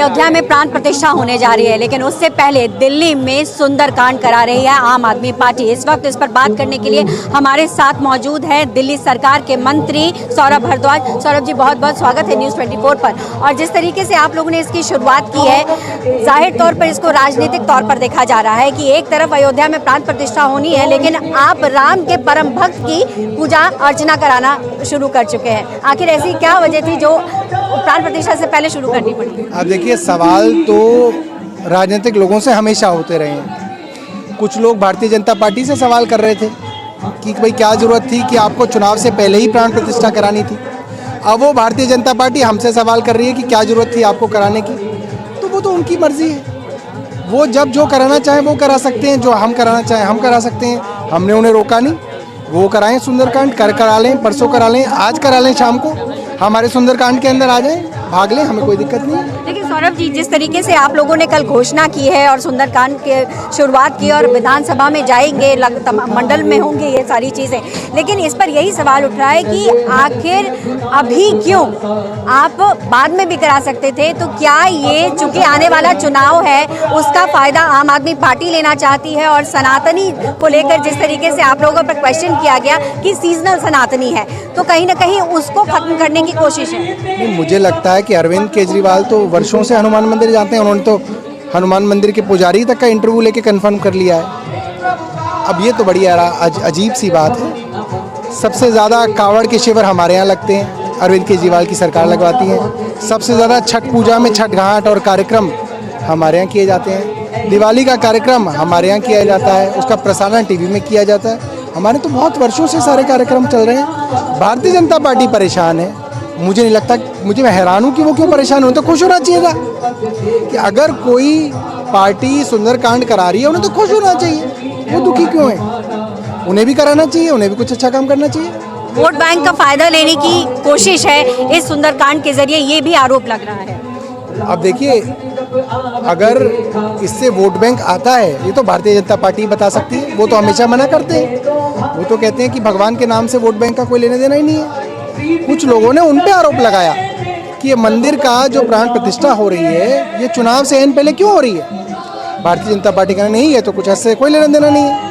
अयोध्या में प्राण प्रतिष्ठा होने जा रही है, लेकिन उससे पहले दिल्ली में सुंदरकांड करा रही है आम आदमी पार्टी। इस वक्त इस पर बात करने के लिए हमारे साथ मौजूद है दिल्ली सरकार के मंत्री सौरभ भारद्वाज। सौरभ जी, बहुत बहुत स्वागत है न्यूज़ 24 पर। और जिस तरीके से आप लोगों ने इसकी शुरुआत की है, जाहिर तौर पर इसको राजनीतिक तौर पर देखा जा रहा है कि एक तरफ अयोध्या में प्राण प्रतिष्ठा होनी है, लेकिन आप राम के परम भक्त की पूजा अर्चना कराना शुरू कर चुके हैं। आखिर ऐसी क्या वजह थी जो प्राण प्रतिष्ठा से पहले शुरू करनी पड़ी? अब देखिए, सवाल तो राजनीतिक लोगों से हमेशा होते रहे हैं। कुछ लोग भारतीय जनता पार्टी से सवाल कर रहे थे कि भाई क्या ज़रूरत थी कि आपको चुनाव से पहले ही प्राण प्रतिष्ठा करानी थी। अब वो भारतीय जनता पार्टी हमसे सवाल कर रही है कि क्या ज़रूरत थी आपको कराने की। तो वो तो उनकी मर्जी है, वो जब जो कराना चाहें वो करा सकते हैं, जो हम कराना चाहें हम करा सकते हैं। हमने उन्हें रोका नहीं, वो कराएं सुंदरकांड, करा लें, परसों करा लें, आज करा लें, शाम को हमारे सुंदरकांड के अंदर आ जाएं, भाग लें, हमें कोई दिक्कत नहीं है। लेकिन सौरभ जी, जिस तरीके से आप लोगों ने कल घोषणा की है और सुंदरकांड की शुरुआत की और विधानसभा में जाएंगे, मंडल में होंगे ये सारी चीज़ें, लेकिन इस पर यही सवाल उठ रहा है कि आखिर अभी क्यों? आप बाद में भी करा सकते थे। तो क्या ये चूंकि आने वाला चुनाव है उसका फ़ायदा आम आदमी पार्टी लेना चाहती है? और सनातनी को लेकर जिस तरीके से आप लोगों पर क्वेश्चन किया गया कि सीजनल सनातनी है, तो कहीं ना कहीं उसको खत्म करने की कोशिश है। मुझे लगता है कि अरविंद केजरीवाल तो वर्षों से हनुमान मंदिर जाते हैं। उन्होंने तो हनुमान मंदिर के पुजारी तक का इंटरव्यू लेके कंफर्म कर लिया है। अब ये तो बड़ी अजीब सी बात है। सबसे ज़्यादा कावड़ के शिविर हमारे यहाँ लगते हैं, अरविंद केजरीवाल की सरकार लगवाती है। सबसे ज़्यादा छठ पूजा में छठ घाट और कार्यक्रम हमारे यहाँ किए जाते हैं। दिवाली का कार्यक्रम हमारे यहाँ किया जाता है, उसका प्रसारण टीवी में किया जाता है। हमारे तो बहुत वर्षों से सारे कार्यक्रम चल रहे हैं। भारतीय जनता पार्टी परेशान है, मुझे नहीं लगता, मैं हैरान हूँ कि वो क्यों परेशान हो। तो खुश होना चाहिए था कि अगर कोई पार्टी सुंदरकांड करा रही है उन्हें तो खुश होना चाहिए। वो दुखी क्यों है? उन्हें भी कराना चाहिए, उन्हें भी कुछ अच्छा काम करना चाहिए। वोट बैंक का फायदा लेने की कोशिश है इस सुंदरकांड के जरिए, ये भी आरोप लग रहा है। अब देखिए, अगर इससे वोट बैंक आता है ये तो भारतीय जनता पार्टी बता सकती है। वो तो हमेशा मना करते हैं, वो तो कहते हैं कि भगवान के नाम से वोट बैंक का कोई लेना देना ही नहीं है। कुछ लोगों ने उन पे आरोप लगाया कि ये मंदिर का जो प्राण प्रतिष्ठा हो रही है ये चुनाव से पहले क्यों हो रही है। भारतीय जनता पार्टी का नहीं है तो कुछ ऐसे कोई लेना देना नहीं है,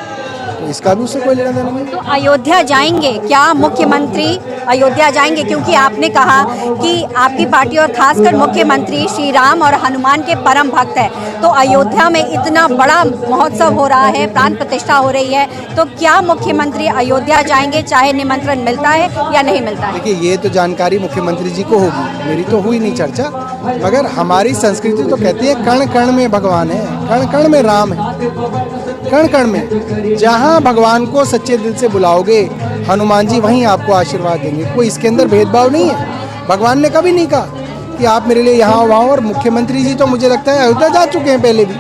तो इसका भी उससे कोई लेना देना नहीं। तो अयोध्या जाएंगे क्या मुख्यमंत्री? अयोध्या जाएंगे क्योंकि आपने कहा कि आपकी पार्टी और खासकर मुख्यमंत्री श्री राम और हनुमान के परम भक्त है। तो अयोध्या में इतना बड़ा महोत्सव हो रहा है, प्राण प्रतिष्ठा हो रही है, तो क्या मुख्यमंत्री अयोध्या जाएंगे चाहे निमंत्रण मिलता है या नहीं मिलता है? देखिए, ये तो जानकारी मुख्यमंत्री जी को होगी, मेरी तो हुई नहीं चर्चा। मगर हमारी संस्कृति तो कहती है कण कण में भगवान है, कण कण में राम है। कण कण में जहाँ भगवान को सच्चे दिल से बुलाओगे हनुमान जी वहीं आपको आशीर्वाद देंगे। कोई इसके अंदर भेदभाव नहीं है। भगवान ने कभी नहीं कहा कि आप मेरे लिए यहाँ वहाँ। और मुख्यमंत्री जी तो मुझे लगता है अयोध्या जा चुके हैं पहले भी,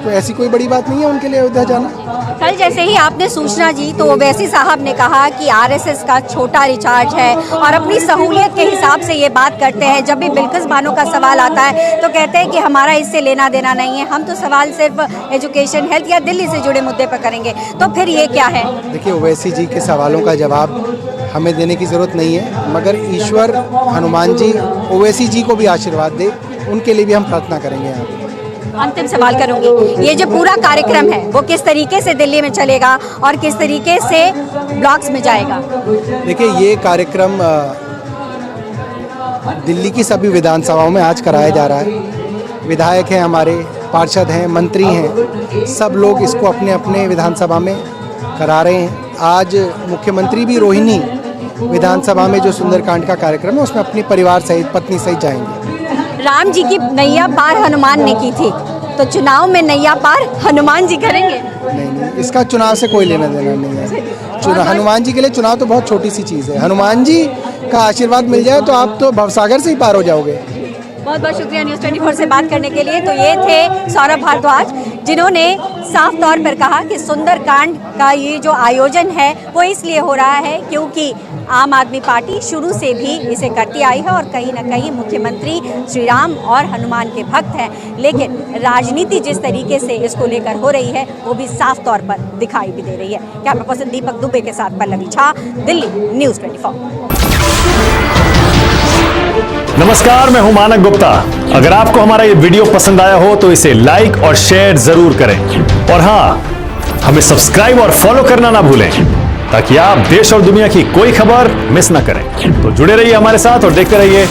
तो ऐसी कोई बड़ी बात नहीं है उनके लिए अयोध्या जाना। कल जैसे ही आपने सूचना दी तो ओवैसी साहब ने कहा कि आरएसएस का छोटा रिचार्ज है और अपनी सहूलियत के हिसाब से ये बात करते हैं। जब भी बिल्किस बानो का सवाल आता है तो कहते हैं कि हमारा इससे लेना देना नहीं है, हम तो सवाल सिर्फ एजुकेशन, हेल्थ या दिल्ली से जुड़े मुद्दे पर करेंगे। तो फिर ये क्या है? देखिए, ओवैसी जी के सवालों का जवाब हमें देने की ज़रूरत नहीं है, मगर ईश्वर हनुमान जी ओवैसी जी को भी आशीर्वाद दे, उनके लिए भी हम प्रार्थना करेंगे। यहाँ पे अंतिम सवाल करूंगी, ये जो पूरा कार्यक्रम है वो किस तरीके से दिल्ली में चलेगा और किस तरीके से ब्लॉक्स में जाएगा? देखिए, ये कार्यक्रम दिल्ली की सभी विधानसभाओं में आज कराया जा रहा है। विधायक हैं हमारे, पार्षद हैं, मंत्री हैं, सब लोग इसको अपने अपने विधानसभा में करा रहे हैं। आज मुख्यमंत्री भी रोहिणी विधानसभा में जो सुंदरकांड का कार्यक्रम है उसमें अपने परिवार सहित, पत्नी सहित जाएंगे। राम जी की नैया पार हनुमान ने की थी, तो चुनाव में नैया पार हनुमान जी करेंगे? नहीं, इसका चुनाव से कोई लेना देना नहीं है। हनुमान जी के लिए चुनाव तो बहुत छोटी सी चीज़ है। हनुमान जी का आशीर्वाद मिल जाए तो आप तो भवसागर से ही पार हो जाओगे। बहुत बहुत शुक्रिया न्यूज़ 24 से बात करने के लिए। तो ये थे सौरभ भारद्वाज, जिन्होंने साफ तौर पर कहा कि सुंदरकांड का ये जो आयोजन है वो इसलिए हो रहा है क्योंकि आम आदमी पार्टी शुरू से भी इसे करती आई है और कहीं ना कहीं मुख्यमंत्री श्री राम और हनुमान के भक्त हैं। लेकिन राजनीति जिस तरीके से इसको लेकर हो रही है वो भी साफ तौर पर दिखाई भी दे रही है। कैमरा पर्सन दीपक दुबे के साथ पल्लवी झा, दिल्ली न्यूज़ 24। नमस्कार, मैं हूं मानक गुप्ता। अगर आपको हमारा ये वीडियो पसंद आया हो तो इसे लाइक और शेयर जरूर करें, और हां, हमें सब्सक्राइब और फॉलो करना ना भूलें ताकि आप देश और दुनिया की कोई खबर मिस ना करें। तो जुड़े रहिए हमारे साथ और देखते रहिए